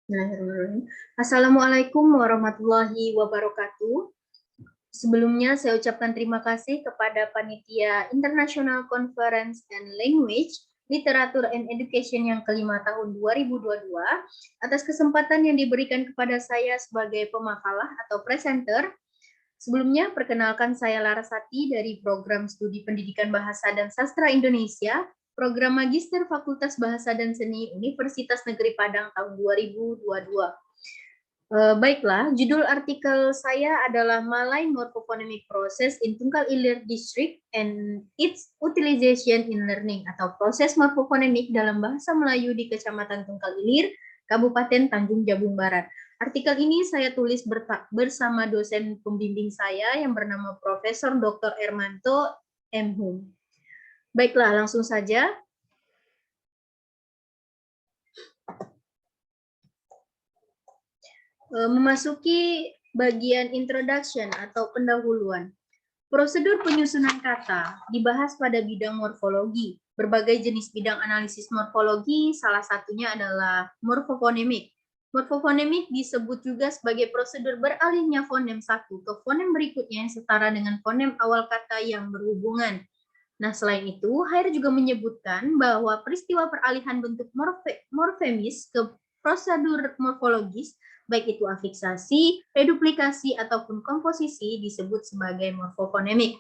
Bismillahirrahmanirrahim. Assalamualaikum warahmatullahi wabarakatuh. Sebelumnya saya ucapkan terima kasih kepada Panitia International Conference and Language, Literature and Education yang kelima tahun 2022 atas kesempatan yang diberikan kepada saya sebagai pemakalah atau presenter. Sebelumnya, perkenalkan saya Larasati dari Program Studi Pendidikan Bahasa dan Sastra Indonesia, Program Magister Fakultas Bahasa dan Seni Universitas Negeri Padang tahun 2022. Baiklah, judul artikel saya adalah Malay Morphophonemic Process in Tunggal Ilir District and its Utilization in Learning atau proses morfofonemik dalam bahasa Melayu di Kecamatan Tunggal Ilir, Kabupaten Tanjung Jabung Barat. Artikel ini saya tulis bersama dosen pembimbing saya yang bernama Profesor Dr. Ermanto M. Hum. Baiklah, langsung saja. Memasuki bagian introduction atau pendahuluan. Prosedur penyusunan kata dibahas pada bidang morfologi. Berbagai jenis bidang analisis morfologi, salah satunya adalah morfofonemik. Morfofonemik disebut juga sebagai prosedur beralihnya fonem satu ke fonem berikutnya yang setara dengan fonem awal kata yang berhubungan. Nah, selain itu, Hair juga menyebutkan bahwa peristiwa peralihan bentuk morfemis ke prosedur morfologis, baik itu afiksasi, reduplikasi, ataupun komposisi, disebut sebagai morfofonemik.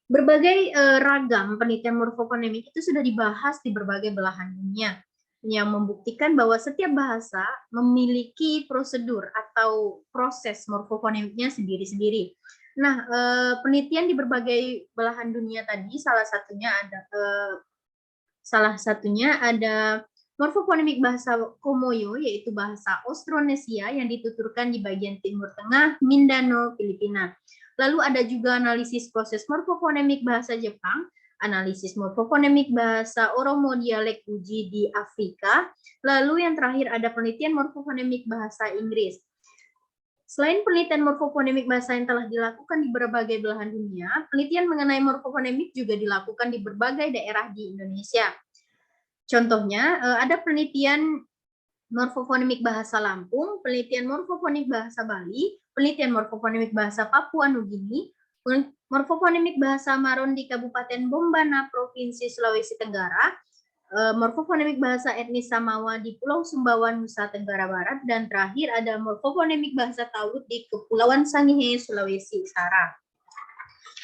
Berbagai ragam penelitian morfofonemik itu sudah dibahas di berbagai belahan dunia, yang membuktikan bahwa setiap bahasa memiliki prosedur atau proses morfofonemiknya sendiri-sendiri. Nah, penelitian di berbagai belahan dunia tadi salah satunya ada morfofonemik bahasa Komoyo, yaitu bahasa Austronesia yang dituturkan di bagian timur tengah Mindanao, Filipina. Lalu ada juga analisis proses morfofonemik bahasa Jepang, analisis morfofonemik bahasa Oromo dialek Uji di Afrika, lalu yang terakhir ada penelitian morfofonemik bahasa Inggris. Selain penelitian morfofonemik bahasa yang telah dilakukan di berbagai belahan dunia, penelitian mengenai morfofonemik juga dilakukan di berbagai daerah di Indonesia. Contohnya, ada penelitian morfofonemik bahasa Lampung, penelitian morfofonemik bahasa Bali, penelitian morfofonemik bahasa Papua Nugini, morfofonemik bahasa Maron di Kabupaten Bombana, Provinsi Sulawesi Tenggara, morfofonemik bahasa etnis Samawa di Pulau Sumbawa, Nusa Tenggara Barat, dan terakhir ada morfofonemik bahasa Tawut di Kepulauan Sangihe, Sulawesi Utara.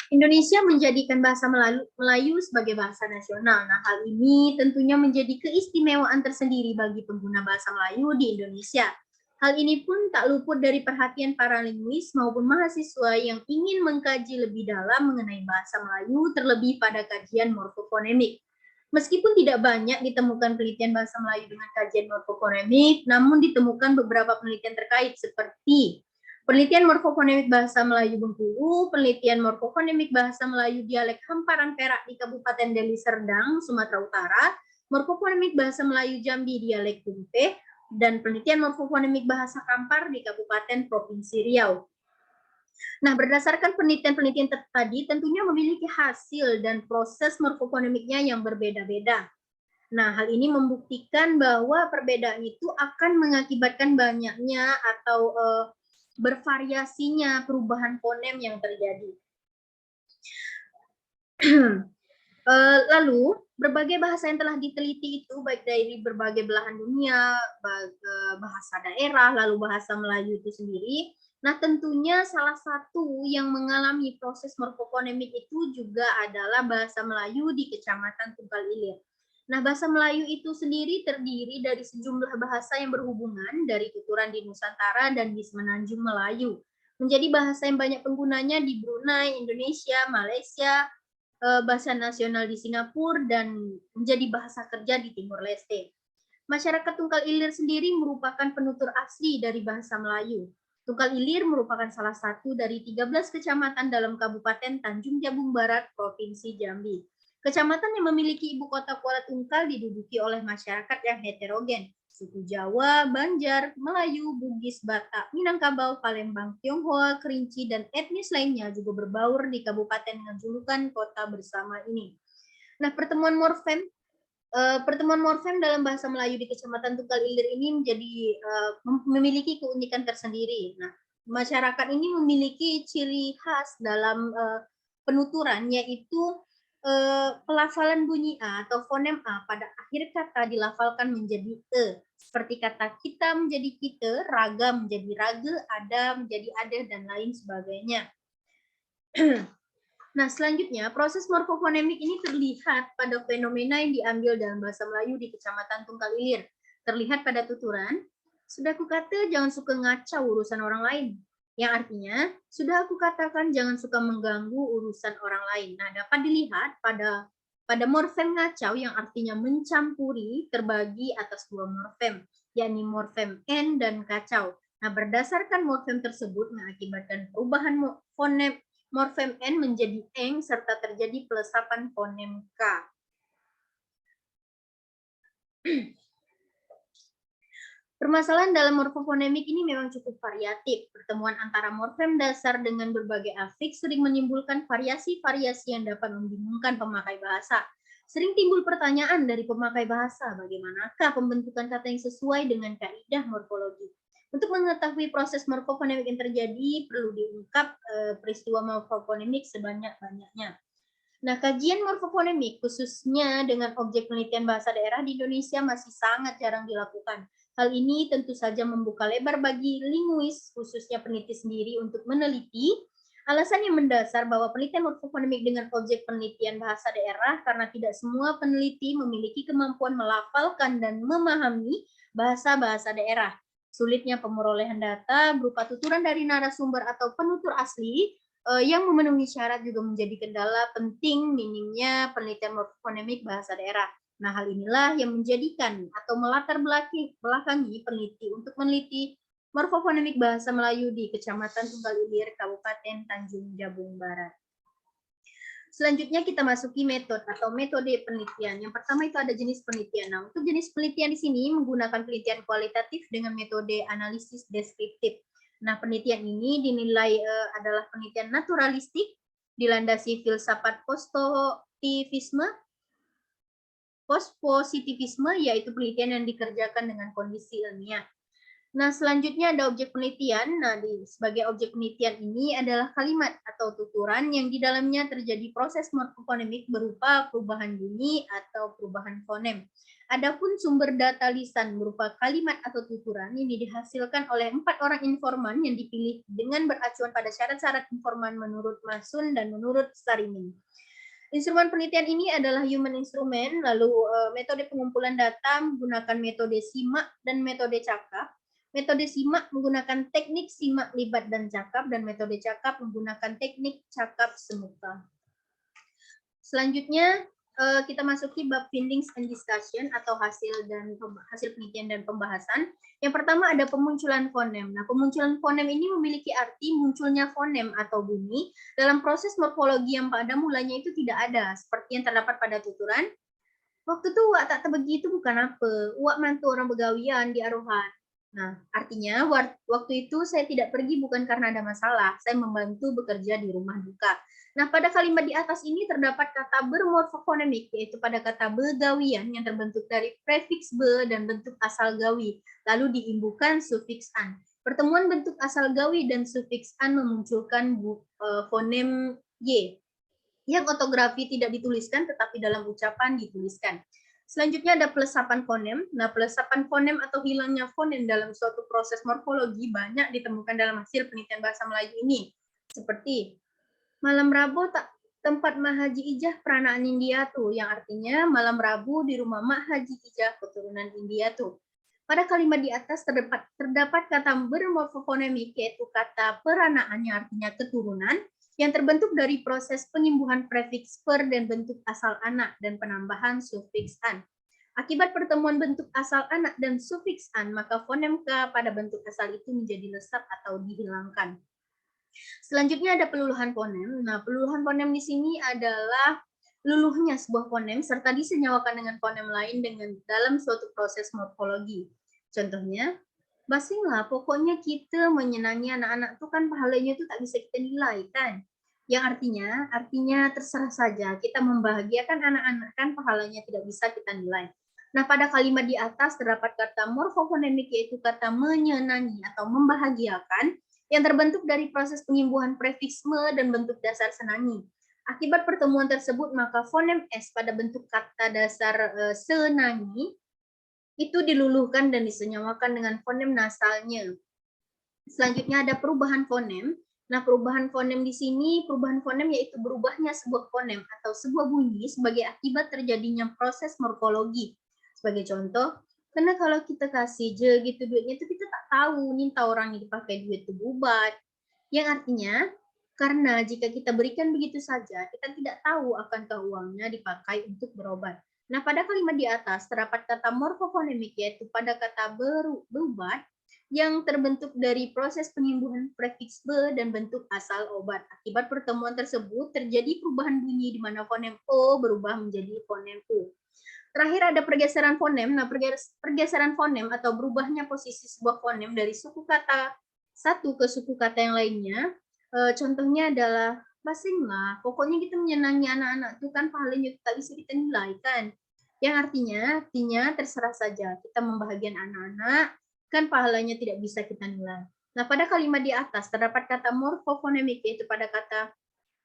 Indonesia menjadikan bahasa Melayu sebagai bahasa nasional. Nah, hal ini tentunya menjadi keistimewaan tersendiri bagi pengguna bahasa Melayu di Indonesia. Hal ini pun tak luput dari perhatian para linguis maupun mahasiswa yang ingin mengkaji lebih dalam mengenai bahasa Melayu, terlebih pada kajian morfofonemik. Meskipun tidak banyak ditemukan penelitian bahasa Melayu dengan kajian morfofonemik, namun ditemukan beberapa penelitian terkait seperti penelitian morfofonemik bahasa Melayu Bengkulu, penelitian morfofonemik bahasa Melayu dialek Hamparan Perak di Kabupaten Deli Serdang, Sumatera Utara, morfofonemik bahasa Melayu Jambi dialek Tumpeh, dan penelitian morfofonemik bahasa Kampar di Kabupaten Provinsi Riau. Nah, berdasarkan penelitian-penelitian tadi tentunya memiliki hasil dan proses morfofonemiknya yang berbeda-beda. Nah, hal ini membuktikan bahwa perbedaan itu akan mengakibatkan banyaknya atau bervariasinya perubahan fonem yang terjadi. Lalu, berbagai bahasa yang telah diteliti itu, baik dari berbagai belahan dunia, bahasa daerah, lalu bahasa Melayu itu sendiri, nah tentunya salah satu yang mengalami proses morfofonemik itu juga adalah bahasa Melayu di Kecamatan Tunggal Ilir. Nah, bahasa Melayu itu sendiri terdiri dari sejumlah bahasa yang berhubungan dari tuturan di Nusantara dan di Semenanjung Melayu. Menjadi bahasa yang banyak penggunanya di Brunei, Indonesia, Malaysia, bahasa nasional di Singapura, dan menjadi bahasa kerja di Timur Leste. Masyarakat Tunggal Ilir sendiri merupakan penutur asli dari bahasa Melayu. Tunggal Ilir merupakan salah satu dari 13 kecamatan dalam Kabupaten Tanjung Jabung Barat, Provinsi Jambi. Kecamatan yang memiliki ibu kota Kuala Tungkal diduduki oleh masyarakat yang heterogen, suku Jawa, Banjar, Melayu, Bugis, Batak, Minangkabau, Palembang, Tionghoa, Kerinci, dan etnis lainnya juga berbaur di kabupaten dengan julukan kota bersama ini. Nah, pertemuan morfem Pertemuan morfem dalam bahasa Melayu di Kecamatan Tunggal Ilir ini memiliki keunikan tersendiri. Nah, masyarakat ini memiliki ciri khas dalam penuturan, yaitu pelafalan bunyi A atau fonem A pada akhir kata dilafalkan menjadi E. Seperti kata kita menjadi kita, raga menjadi raga, ada menjadi ada, dan lain sebagainya. Nah, selanjutnya, proses morfofonemik ini terlihat pada fenomena yang diambil dalam bahasa Melayu di Kecamatan Tunggal Ilir. Terlihat pada tuturan, sudah aku kata jangan suka ngacau urusan orang lain. Yang artinya, sudah aku katakan jangan suka mengganggu urusan orang lain. Nah, dapat dilihat pada morfem ngacau yang artinya mencampuri terbagi atas dua morfem, yakni morfem N dan kacau. Nah, berdasarkan morfem tersebut mengakibatkan perubahan fonem morfem N menjadi eng serta terjadi pelesapan fonem K. Permasalahan dalam morfofonemik ini memang cukup variatif. Pertemuan antara morfem dasar dengan berbagai afiks sering menimbulkan variasi-variasi yang dapat membingungkan pemakai bahasa. Sering timbul pertanyaan dari pemakai bahasa, bagaimanakah pembentukan kata yang sesuai dengan kaidah morfologi? Untuk mengetahui proses morfofonemik yang terjadi, perlu diungkap peristiwa morfofonemik sebanyak-banyaknya. Nah, kajian morfofonemik khususnya dengan objek penelitian bahasa daerah di Indonesia masih sangat jarang dilakukan. Hal ini tentu saja membuka lebar bagi linguis, khususnya peneliti sendiri, untuk meneliti. Alasan yang mendasar bahwa penelitian morfofonemik dengan objek penelitian bahasa daerah karena tidak semua peneliti memiliki kemampuan melafalkan dan memahami bahasa-bahasa daerah. Sulitnya pemerolehan data berupa tuturan dari narasumber atau penutur asli yang memenuhi syarat juga menjadi kendala penting minimnya penelitian morfofonemik bahasa daerah. Nah, hal inilah yang menjadikan atau melatar belakangi peneliti untuk meneliti morfofonemik bahasa Melayu di Kecamatan Tunggal Ilir, Kabupaten Tanjung Jabung Barat. Selanjutnya kita masuki metode atau metode penelitian. Yang pertama itu ada jenis penelitian. Nah, untuk jenis penelitian di sini menggunakan penelitian kualitatif dengan metode analisis deskriptif. Nah, penelitian ini dinilai adalah penelitian naturalistik, dilandasi filsafat pospositivisme, yaitu penelitian yang dikerjakan dengan kondisi ilmiah. Nah, selanjutnya ada objek penelitian. Nah, sebagai objek penelitian ini adalah kalimat atau tuturan yang di dalamnya terjadi proses morfofonemik berupa perubahan bunyi atau perubahan fonem. Adapun sumber data lisan berupa kalimat atau tuturan ini dihasilkan oleh 4 orang informan yang dipilih dengan beracuan pada syarat-syarat informan menurut Masun dan menurut Sarimin. Instrumen penelitian ini adalah human instrument, lalu metode pengumpulan data menggunakan metode simak dan metode cakap. Metode simak menggunakan teknik simak, libat, dan cakap, dan metode cakap menggunakan teknik cakap semuka. Selanjutnya kita masuki bab findings and discussion atau hasil penelitian dan pembahasan. Yang pertama ada pemunculan fonem. Nah, pemunculan fonem ini memiliki arti munculnya fonem atau bunyi dalam proses morfologi yang pada mulanya itu tidak ada, seperti yang terdapat pada tuturan. Waktu itu uak tak begitu bukan apa, uak mantu orang begawian di Arohan. Nah, artinya waktu itu saya tidak pergi bukan karena ada masalah, saya membantu bekerja di rumah duka. Nah, pada kalimat di atas ini terdapat kata bermorfofonemik, yaitu pada kata begawian yang terbentuk dari prefiks be dan bentuk asal gawi, lalu diimbukan sufiks an. Pertemuan bentuk asal gawi dan sufiks an memunculkan fonem y, yang ortografi tidak dituliskan tetapi dalam ucapan dituliskan. Selanjutnya ada pelesapan fonem. Nah, pelesapan fonem atau hilangnya fonem dalam suatu proses morfologi banyak ditemukan dalam hasil penelitian bahasa Melayu ini. Seperti malam Rabu tempat Mak Haji Ijah peranaan India tuh, yang artinya malam Rabu di rumah Mak Haji Ijah keturunan India tuh. Pada kalimat di atas terdapat kata bermorfofonemik, yaitu kata peranaan yang artinya keturunan, yang terbentuk dari proses pengimbuhan prefiks per dan bentuk asal anak dan penambahan sufiks an. Akibat pertemuan bentuk asal anak dan sufiks an, maka fonem K pada bentuk asal itu menjadi lesap atau dihilangkan. Selanjutnya ada peluluhan fonem. Nah, peluluhan fonem di sini adalah luluhnya sebuah fonem serta disenyawakan dengan fonem lain dalam suatu proses morfologi. Contohnya, basing lah, pokoknya kita menyenangi anak-anak tuh kan pahalanya tuh tak bisa kita nilai kan. Yang artinya terserah saja kita membahagiakan anak-anak kan pahalanya tidak bisa kita nilai. Nah, pada kalimat di atas terdapat kata morfofonemik yaitu kata menyenangi atau membahagiakan yang terbentuk dari proses penyembuhan prefiks me dan bentuk dasar senangi. Akibat pertemuan tersebut maka fonem S pada bentuk kata dasar senangi itu diluluhkan dan disenyawakan dengan fonem nasalnya. Selanjutnya ada perubahan fonem. Nah, perubahan fonem di sini, perubahan fonem yaitu berubahnya sebuah fonem atau sebuah bunyi sebagai akibat terjadinya proses morfologi. Sebagai contoh, karena kalau kita kasih je gitu duitnya itu kita tak tahu minta orang ini pakai duit itu bubat. Yang artinya, karena jika kita berikan begitu saja, kita tidak tahu akankah uangnya dipakai untuk berobat. Nah, pada kalimat di atas terdapat kata morfofonemik yaitu pada kata berubat yang terbentuk dari proses penyembuhan prefiks be dan bentuk asal obat. Akibat pertemuan tersebut terjadi perubahan bunyi di mana fonem o berubah menjadi fonem u. Terakhir ada pergeseran fonem. Nah, pergeseran fonem atau berubahnya posisi sebuah fonem dari suku kata satu ke suku kata yang lainnya. Contohnya adalah basing lah. Pokoknya kita menyenangi anak-anak itu kan pahalanya tak bisa kita nilai kan. Yang artinya terserah saja kita membahagiakan anak-anak kan pahalanya tidak bisa kita nilai. Nah, pada kalimat di atas terdapat kata morfofonemik yaitu pada kata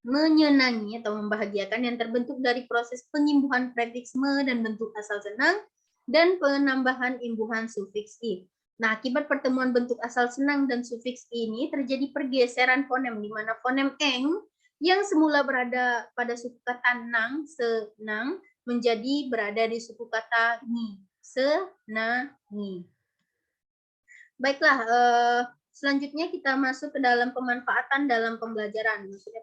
menyenangi atau membahagiakan yang terbentuk dari proses penyembuhan prefiks me dan bentuk asal senang dan penambahan imbuhan sufiks i. Nah, akibat pertemuan bentuk asal senang dan sufiks ini terjadi pergeseran fonem di mana fonem eng yang semula berada pada suku kata nang, senang, menjadi berada di suku kata ni, senangi. Baiklah, selanjutnya kita masuk ke dalam pemanfaatan dalam pembelajaran, maksudnya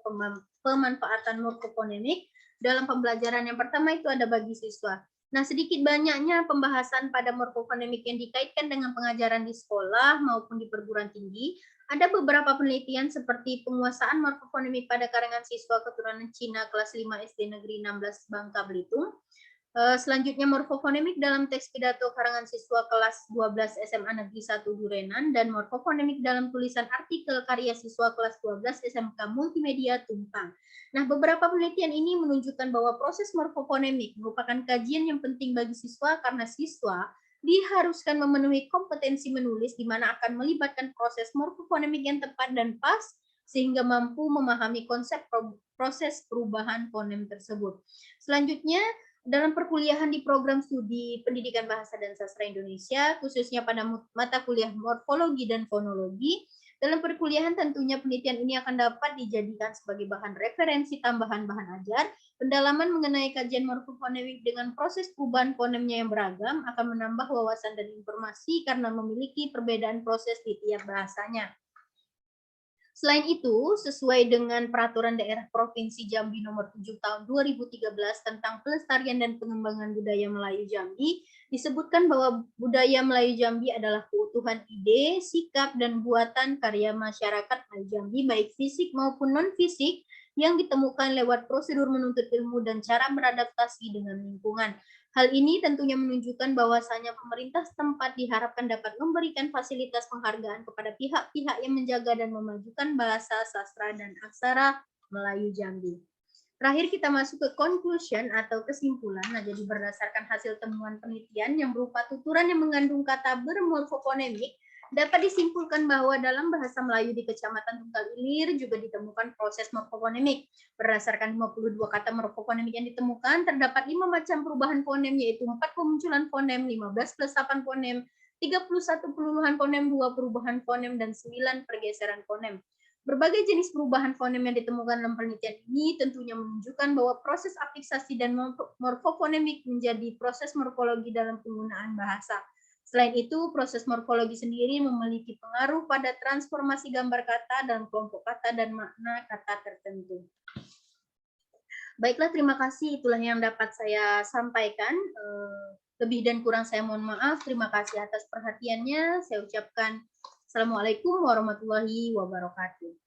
pemanfaatan morfofonemik dalam pembelajaran. Yang pertama itu ada bagi siswa. Nah, sedikit banyaknya pembahasan pada morfofonemik yang dikaitkan dengan pengajaran di sekolah maupun di perguruan tinggi. Ada beberapa penelitian seperti penguasaan morfofonemik pada kalangan siswa keturunan Cina kelas 5 SD Negeri 16 Bangka Belitung. Selanjutnya morfofonemik dalam teks pidato karangan siswa kelas 12 SMA Negeri 1 Durenan dan morfofonemik dalam tulisan artikel karya siswa kelas 12 SMK Multimedia Tumpang. Nah, beberapa penelitian ini menunjukkan bahwa proses morfofonemik merupakan kajian yang penting bagi siswa karena siswa diharuskan memenuhi kompetensi menulis di mana akan melibatkan proses morfofonemik yang tepat dan pas sehingga mampu memahami konsep proses perubahan fonem tersebut. Selanjutnya, dalam perkuliahan di program studi Pendidikan Bahasa dan Sastra Indonesia, khususnya pada mata kuliah morfologi dan fonologi, dalam perkuliahan tentunya penelitian ini akan dapat dijadikan sebagai bahan referensi tambahan bahan ajar. Pendalaman mengenai kajian morfofonemik dengan proses perubahan fonemnya yang beragam akan menambah wawasan dan informasi karena memiliki perbedaan proses di tiap bahasanya. Selain itu, sesuai dengan Peraturan Daerah Provinsi Jambi Nomor 7 Tahun 2013 tentang pelestarian dan pengembangan budaya Melayu Jambi, disebutkan bahwa budaya Melayu Jambi adalah keutuhan ide, sikap, dan buatan karya masyarakat Melayu Jambi, baik fisik maupun non-fisik, yang ditemukan lewat prosedur menuntut ilmu dan cara beradaptasi dengan lingkungan. Hal ini tentunya menunjukkan bahwasanya pemerintah setempat diharapkan dapat memberikan fasilitas penghargaan kepada pihak-pihak yang menjaga dan memajukan bahasa, sastra, dan aksara Melayu Jambi. Terakhir kita masuk ke conclusion atau kesimpulan. Nah, jadi berdasarkan hasil temuan penelitian yang berupa tuturan yang mengandung kata bermorfofonemik, dapat disimpulkan bahwa dalam bahasa Melayu di Kecamatan Tunggal Ilir juga ditemukan proses morfofonemik. Berdasarkan 52 kata morfofonemik yang ditemukan, terdapat 5 macam perubahan fonem, yaitu 4 pemunculan fonem, 15 plus 8 fonem, 31 peluruhan fonem, 2 perubahan fonem, dan 9 pergeseran fonem. Berbagai jenis perubahan fonem yang ditemukan dalam penelitian ini tentunya menunjukkan bahwa proses afiksasi dan morfofonemik menjadi proses morfologi dalam penggunaan bahasa. Selain itu, proses morfologi sendiri memiliki pengaruh pada transformasi gambar kata dan kelompok kata dan makna kata tertentu. Baiklah, terima kasih. Itulah yang dapat saya sampaikan. Lebih dan kurang saya mohon maaf. Terima kasih atas perhatiannya. Saya ucapkan Assalamualaikum warahmatullahi wabarakatuh.